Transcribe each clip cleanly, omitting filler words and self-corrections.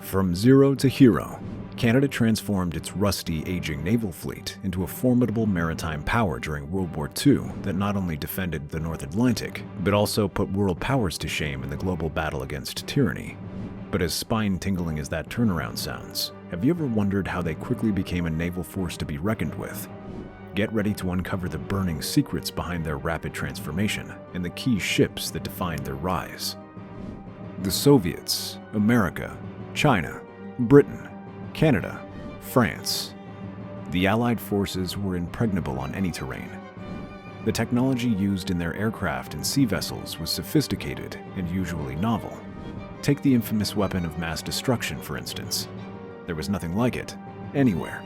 From zero to hero, Canada transformed its rusty, aging naval fleet into a formidable maritime power during World War II that not only defended the North Atlantic, but also put world powers to shame in the global battle against tyranny. But as spine-tingling as that turnaround sounds, have you ever wondered how they quickly became a naval force to be reckoned with? Get ready to uncover the burning secrets behind their rapid transformation and the key ships that defined their rise. The Soviets, America, China, Britain, Canada, France. The Allied forces were impregnable on any terrain. The technology used in their aircraft and sea vessels was sophisticated and usually novel. Take the infamous weapon of mass destruction, for instance. There was nothing like it, anywhere.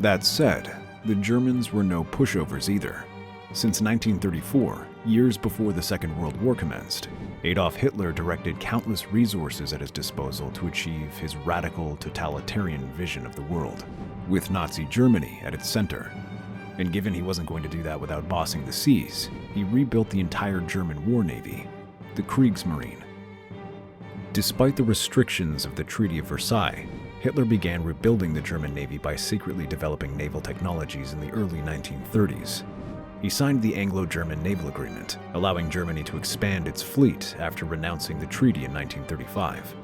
That said, the Germans were no pushovers either. Since 1934, years before the Second World War commenced, Adolf Hitler directed countless resources at his disposal to achieve his radical, totalitarian vision of the world, with Nazi Germany at its center. And given he wasn't going to do that without bossing the seas, he rebuilt the entire German war navy, the Kriegsmarine. Despite the restrictions of the Treaty of Versailles, Hitler began rebuilding the German Navy by secretly developing naval technologies in the early 1930s. He signed the Anglo-German Naval Agreement, allowing Germany to expand its fleet after renouncing the treaty in 1935.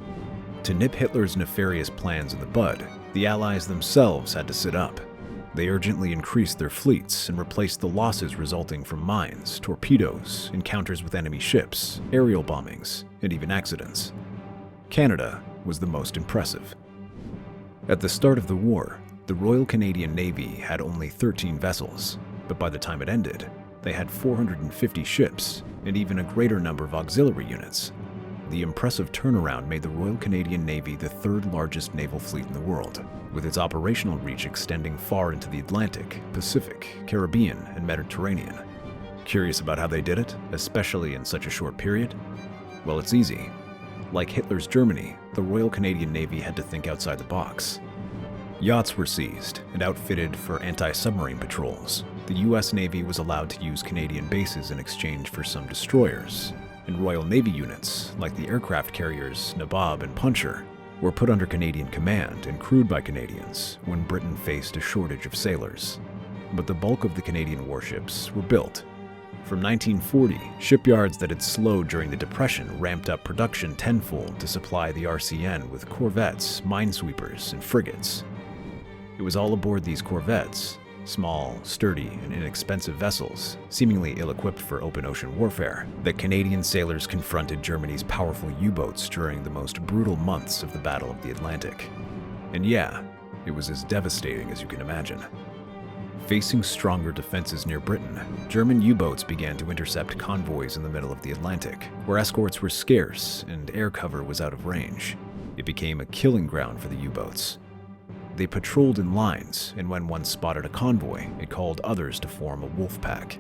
To nip Hitler's nefarious plans in the bud, the Allies themselves had to sit up. They urgently increased their fleets and replaced the losses resulting from mines, torpedoes, encounters with enemy ships, aerial bombings, and even accidents. Canada was the most impressive. At the start of the war, the Royal Canadian Navy had only 13 vessels, but by the time it ended, they had 450 ships and even a greater number of auxiliary units. The impressive turnaround made the Royal Canadian Navy the third largest naval fleet in the world, with its operational reach extending far into the Atlantic, Pacific, Caribbean, and Mediterranean. Curious about how they did it, especially in such a short period? Well, it's easy. Like Hitler's Germany, the Royal Canadian Navy had to think outside the box. Yachts were seized and outfitted for anti-submarine patrols. The US Navy was allowed to use Canadian bases in exchange for some destroyers, and Royal Navy units, like the aircraft carriers Nabob and Puncher, were put under Canadian command and crewed by Canadians when Britain faced a shortage of sailors. But the bulk of the Canadian warships were built. From 1940, shipyards that had slowed during the Depression ramped up production tenfold to supply the RCN with corvettes, minesweepers, and frigates. It was all aboard these corvettes, small, sturdy, and inexpensive vessels, seemingly ill-equipped for open ocean warfare, that Canadian sailors confronted Germany's powerful U-boats during the most brutal months of the Battle of the Atlantic. And yeah, it was as devastating as you can imagine. Facing stronger defenses near Britain, German U-boats began to intercept convoys in the middle of the Atlantic, where escorts were scarce and air cover was out of range. It became a killing ground for the U-boats. They patrolled in lines, and when one spotted a convoy, it called others to form a wolf pack.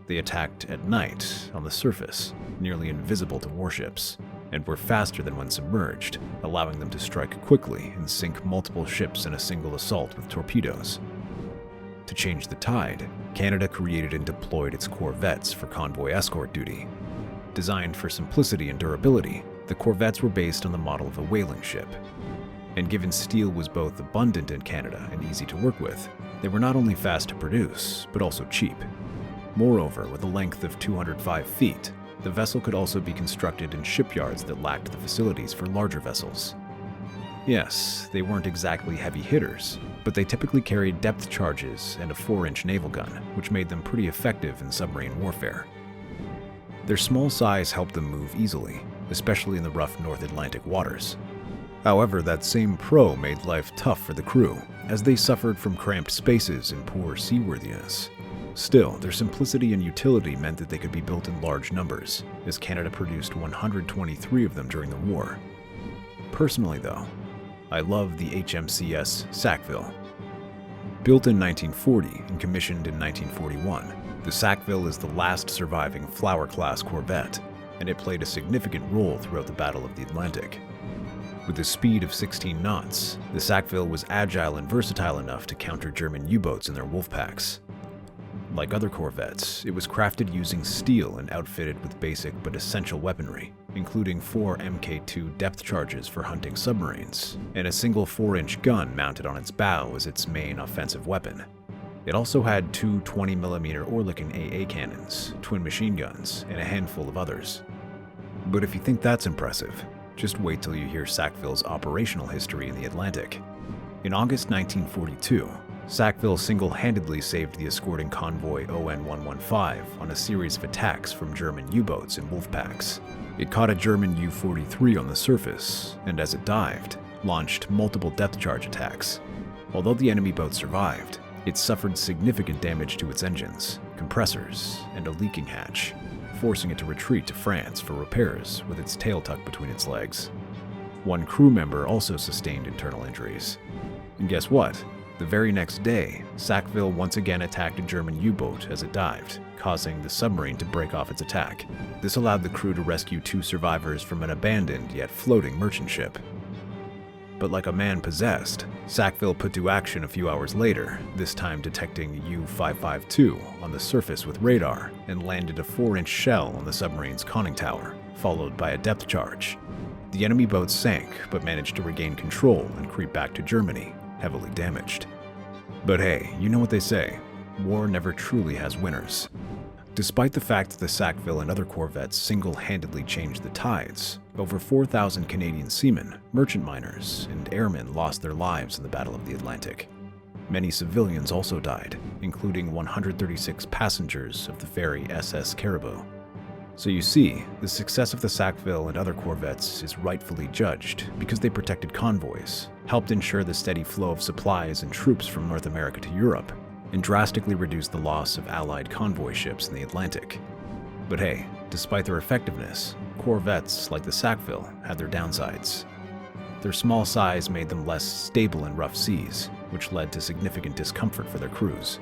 They attacked at night, on the surface, nearly invisible to warships, and were faster than when submerged, allowing them to strike quickly and sink multiple ships in a single assault with torpedoes. To change the tide, Canada created and deployed its corvettes for convoy escort duty. Designed for simplicity and durability, the corvettes were based on the model of a whaling ship. And given steel was both abundant in Canada and easy to work with, they were not only fast to produce, but also cheap. Moreover, with a length of 205 feet, the vessel could also be constructed in shipyards that lacked the facilities for larger vessels. Yes, they weren't exactly heavy hitters, but they typically carried depth charges and a 4-inch naval gun, which made them pretty effective in submarine warfare. Their small size helped them move easily, especially in the rough North Atlantic waters. However, that same pro made life tough for the crew, as they suffered from cramped spaces and poor seaworthiness. Still, their simplicity and utility meant that they could be built in large numbers, as Canada produced 123 of them during the war. Personally though, I love the HMCS Sackville. Built in 1940 and commissioned in 1941, the Sackville is the last surviving Flower-class corvette, and it played a significant role throughout the Battle of the Atlantic. With a speed of 16 knots, the Sackville was agile and versatile enough to counter German U-boats in their wolf packs. Like other corvettes, it was crafted using steel and outfitted with basic but essential weaponry, including 4 Mk2 depth charges for hunting submarines, and a single 4-inch gun mounted on its bow as its main offensive weapon. It also had 2 20mm Oerlikon AA cannons, twin machine guns, and a handful of others. But if you think that's impressive, just wait till you hear Sackville's operational history in the Atlantic. In August 1942, Sackville single-handedly saved the escorting convoy ON-115 on a series of attacks from German U-boats and wolf packs. It caught a German U-43 on the surface, and as it dived, launched multiple depth charge attacks. Although the enemy boat survived, it suffered significant damage to its engines, compressors, and a leaking hatch, forcing it to retreat to France for repairs with its tail tucked between its legs. One crew member also sustained internal injuries. And guess what? The very next day, Sackville once again attacked a German U-boat as it dived, causing the submarine to break off its attack. This allowed the crew to rescue 2 survivors from an abandoned yet floating merchant ship. But like a man possessed, Sackville put to action a few hours later, this time detecting U-552 on the surface with radar, and landed a 4-inch shell on the submarine's conning tower, followed by a depth charge. The enemy boat sank, but managed to regain control and creep back to Germany, heavily damaged. But hey, you know what they say, war never truly has winners. Despite the fact that the Sackville and other corvettes single-handedly changed the tides, over 4,000 Canadian seamen, merchant miners, and airmen lost their lives in the Battle of the Atlantic. Many civilians also died, including 136 passengers of the ferry SS Caribou. So you see, the success of the Sackville and other corvettes is rightfully judged because they protected convoys, helped ensure the steady flow of supplies and troops from North America to Europe, and drastically reduced the loss of Allied convoy ships in the Atlantic. But hey, despite their effectiveness, corvettes like the Sackville had their downsides. Their small size made them less stable in rough seas, which led to significant discomfort for their crews.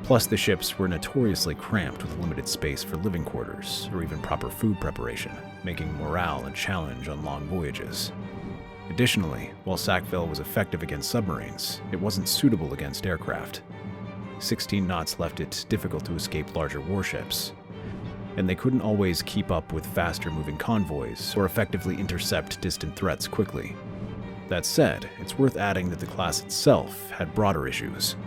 Plus, the ships were notoriously cramped with limited space for living quarters or even proper food preparation, making morale a challenge on long voyages. Additionally, while Sackville was effective against submarines, it wasn't suitable against aircraft. 16 knots left it difficult to escape larger warships, and they couldn't always keep up with faster-moving convoys or effectively intercept distant threats quickly. That said, it's worth adding that the class itself had broader issues.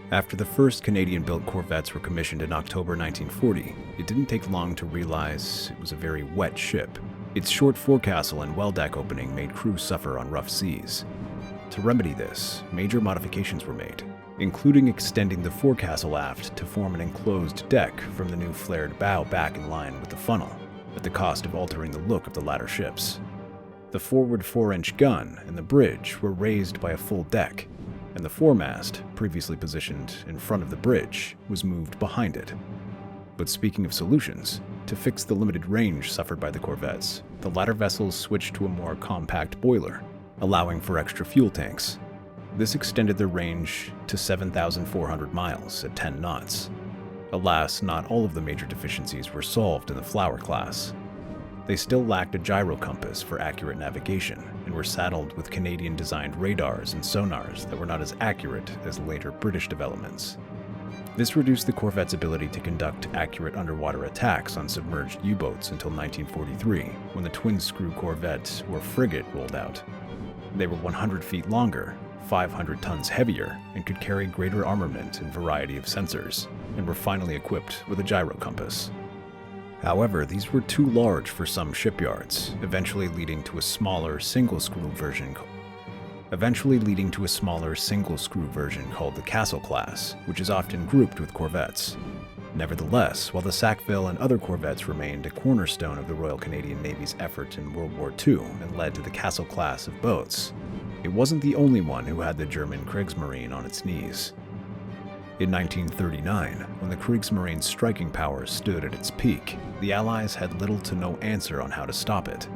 After the first Canadian-built corvettes were commissioned in October 1940, it didn't take long to realize it was a very wet ship. Its short forecastle and well deck opening made crews suffer on rough seas. To remedy this, major modifications were made, including extending the forecastle aft to form an enclosed deck from the new flared bow back in line with the funnel, at the cost of altering the look of the latter ships. The forward 4-inch gun and the bridge were raised by a full deck, and the foremast, previously positioned in front of the bridge, was moved behind it. But speaking of solutions, to fix the limited range suffered by the corvettes, the latter vessels switched to a more compact boiler, allowing for extra fuel tanks. This extended their range to 7,400 miles at 10 knots. Alas, not all of the major deficiencies were solved in the Flower class. They still lacked a gyro compass for accurate navigation and were saddled with Canadian-designed radars and sonars that were not as accurate as later British developments. This reduced the corvette's ability to conduct accurate underwater attacks on submerged U-boats until 1943, when the twin-screw corvette or frigate rolled out. They were 100 feet longer, 500 tons heavier, and could carry greater armament and variety of sensors, and were finally equipped with a gyro compass. However, these were too large for some shipyards, eventually leading to a smaller single-screw version called the Castle class, which is often grouped with corvettes. Nevertheless, while the Sackville and other corvettes remained a cornerstone of the Royal Canadian Navy's effort in World War II and led to the Castle class of boats, it wasn't the only one who had the German Kriegsmarine on its knees. In 1939, when the Kriegsmarine's striking power stood at its peak, the Allies had little to no answer on how to stop it.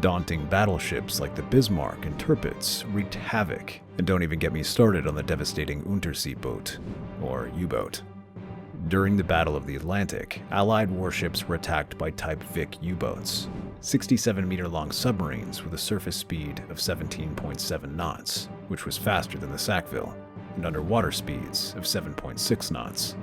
Daunting battleships like the Bismarck and Tirpitz wreaked havoc, and don't even get me started on the devastating Unterseeboot, or U-boat. During the Battle of the Atlantic, Allied warships were attacked by Type Vic U-boats, 67-meter-long submarines with a surface speed of 17.7 knots, which was faster than the Sackville, and underwater speeds of 7.6 knots.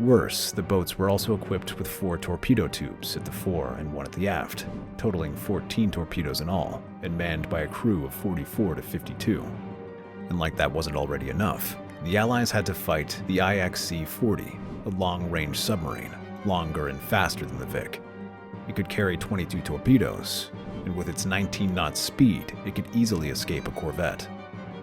Worse, the boats were also equipped with 4 torpedo tubes at the fore and 1 at the aft, totaling 14 torpedoes in all, and manned by a crew of 44 to 52. And like that wasn't already enough, the Allies had to fight the IXC-40, a long-range submarine, longer and faster than the Vic. It could carry 22 torpedoes, and with its 19-knot speed, it could easily escape a Corvette.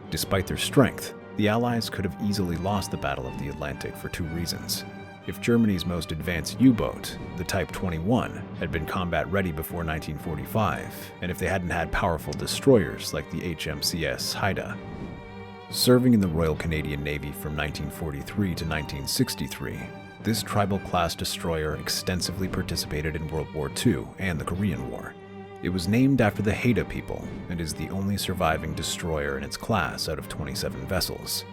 Despite their strength, the Allies could have easily lost the Battle of the Atlantic for 2 reasons. If Germany's most advanced U-boat, the Type 21, had been combat-ready before 1945, and if they hadn't had powerful destroyers like the HMCS Haida. Serving in the Royal Canadian Navy from 1943 to 1963, this tribal-class destroyer extensively participated in World War II and the Korean War. It was named after the Haida people and is the only surviving destroyer in its class out of 27 vessels.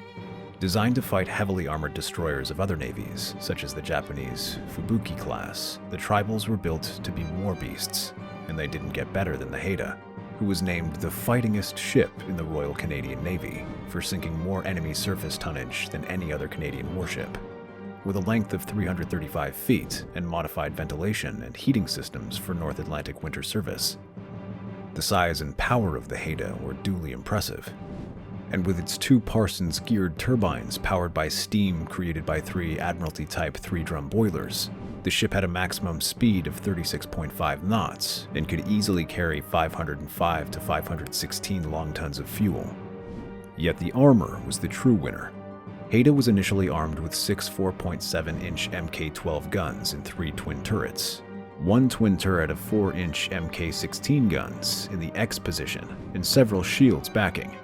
Designed to fight heavily armored destroyers of other navies, such as the Japanese Fubuki class, the tribals were built to be war beasts, and they didn't get better than the Haida, who was named the fightingest ship in the Royal Canadian Navy for sinking more enemy surface tonnage than any other Canadian warship. With a length of 335 feet and modified ventilation and heating systems for North Atlantic winter service. The size and power of the Haida were duly impressive. And with its 2 Parsons geared turbines powered by steam created by 3 Admiralty Type 3-drum boilers, the ship had a maximum speed of 36.5 knots and could easily carry 505 to 516 long tons of fuel. Yet the armor was the true winner. Haida was initially armed with 6 4.7-inch Mk-12 guns and 3 twin turrets, 1 twin turret of 4-inch Mk-16 guns in the X position, and several shields backing.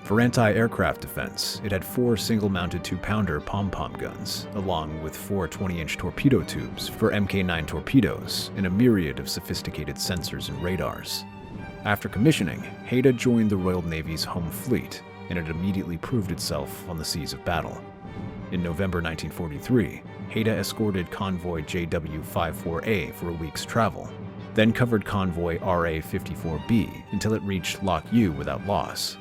For anti-aircraft defense, it had 4 single-mounted 2-pounder pom-pom guns, along with 4 20-inch torpedo tubes for Mk-9 torpedoes and a myriad of sophisticated sensors and radars. After commissioning, Haida joined the Royal Navy's Home Fleet, and it immediately proved itself on the seas of battle. In November 1943, Haida escorted convoy JW-54A for a week's travel, then covered convoy RA-54B until it reached Loch U without loss.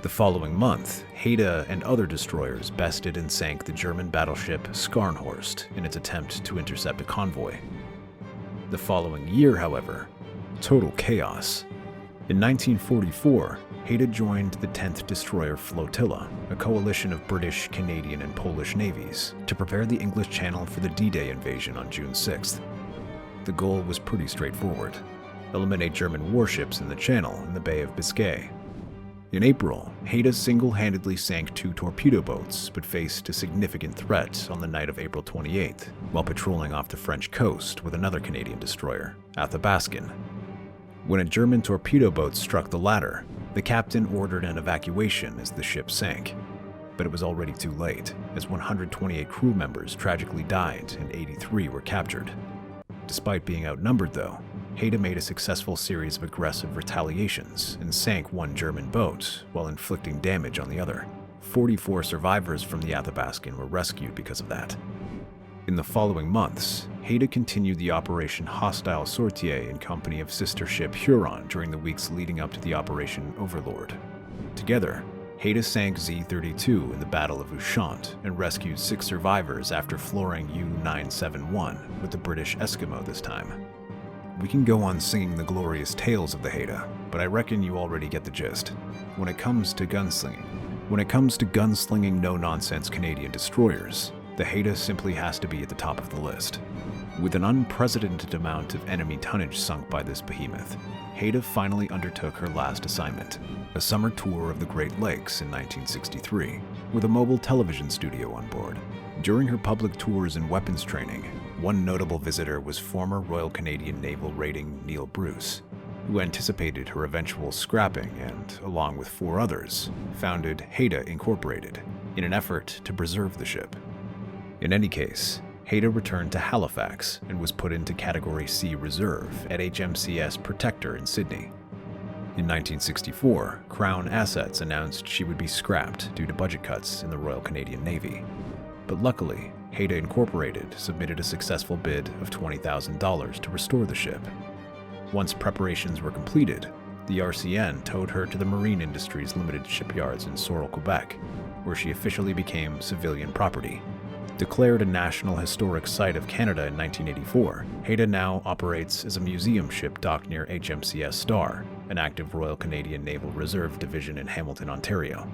The following month, Haida and other destroyers bested and sank the German battleship Scharnhorst in its attempt to intercept a convoy. The following year, however, total chaos. In 1944, Haida joined the 10th Destroyer Flotilla, a coalition of British, Canadian, and Polish navies, to prepare the English Channel for the D-Day invasion on June 6th. The goal was pretty straightforward: eliminate German warships in the Channel and the Bay of Biscay. In April, Haida single-handedly sank 2 torpedo boats, but faced a significant threat on the night of April 28th, while patrolling off the French coast with another Canadian destroyer, Athabaskan. When a German torpedo boat struck the latter, the captain ordered an evacuation as the ship sank. But it was already too late, as 128 crew members tragically died and 83 were captured. Despite being outnumbered, though, Haida made a successful series of aggressive retaliations and sank 1 German boat while inflicting damage on the other. 44 survivors from the Athabaskan were rescued because of that. In the following months, Haida continued the Operation Hostile Sortie in company of sister ship Huron during the weeks leading up to the Operation Overlord. Together, Haida sank Z-32 in the Battle of Ushant and rescued 6 survivors after flooring U-971 with the British Eskimo this time. We can go on singing the glorious tales of the Haida, but I reckon you already get the gist. When it comes to gunslinging no-nonsense Canadian destroyers, the Haida simply has to be at the top of the list. With an unprecedented amount of enemy tonnage sunk by this behemoth, Haida finally undertook her last assignment, a summer tour of the Great Lakes in 1963, with a mobile television studio on board. During her public tours and weapons training, one notable visitor was former Royal Canadian Naval Rating Neil Bruce, who anticipated her eventual scrapping and, along with 4 others, founded Haida Incorporated in an effort to preserve the ship. In any case, Haida returned to Halifax and was put into Category C Reserve at HMCS Protector in Sydney. In 1964, Crown Assets announced she would be scrapped due to budget cuts in the Royal Canadian Navy. But luckily, Haida Incorporated submitted a successful bid of $20,000 to restore the ship. Once preparations were completed, the RCN towed her to the Marine Industries Limited shipyards in Sorel, Quebec, where she officially became civilian property. Declared a National Historic Site of Canada in 1984, Haida now operates as a museum ship docked near HMCS Star, an active Royal Canadian Naval Reserve division in Hamilton, Ontario.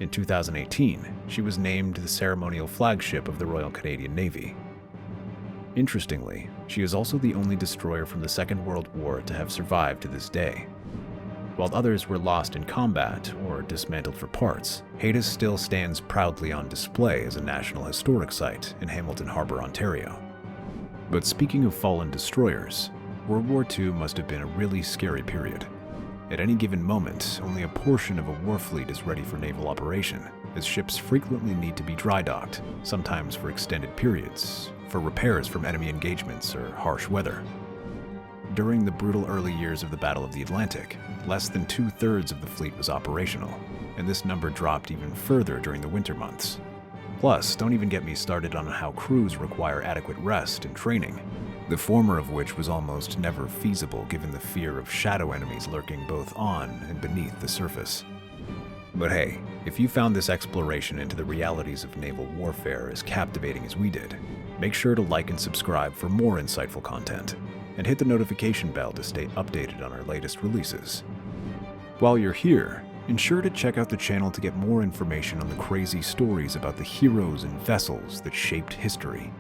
In 2018, she was named the ceremonial flagship of the Royal Canadian Navy. Interestingly, she is also the only destroyer from the Second World War to have survived to this day. While others were lost in combat or dismantled for parts, Haida still stands proudly on display as a National Historic Site in Hamilton Harbour, Ontario. But speaking of fallen destroyers, World War II must have been a really scary period. At any given moment, only a portion of a war fleet is ready for naval operation, as ships frequently need to be dry docked, sometimes for extended periods, for repairs from enemy engagements or harsh weather. During the brutal early years of the Battle of the Atlantic, less than 2/3 of the fleet was operational, and this number dropped even further during the winter months. Plus, don't even get me started on how crews require adequate rest and training, the former of which was almost never feasible given the fear of shadow enemies lurking both on and beneath the surface. But hey, if you found this exploration into the realities of naval warfare as captivating as we did, make sure to like and subscribe for more insightful content, and hit the notification bell to stay updated on our latest releases. While you're here, ensure to check out the channel to get more information on the crazy stories about the heroes and vessels that shaped history.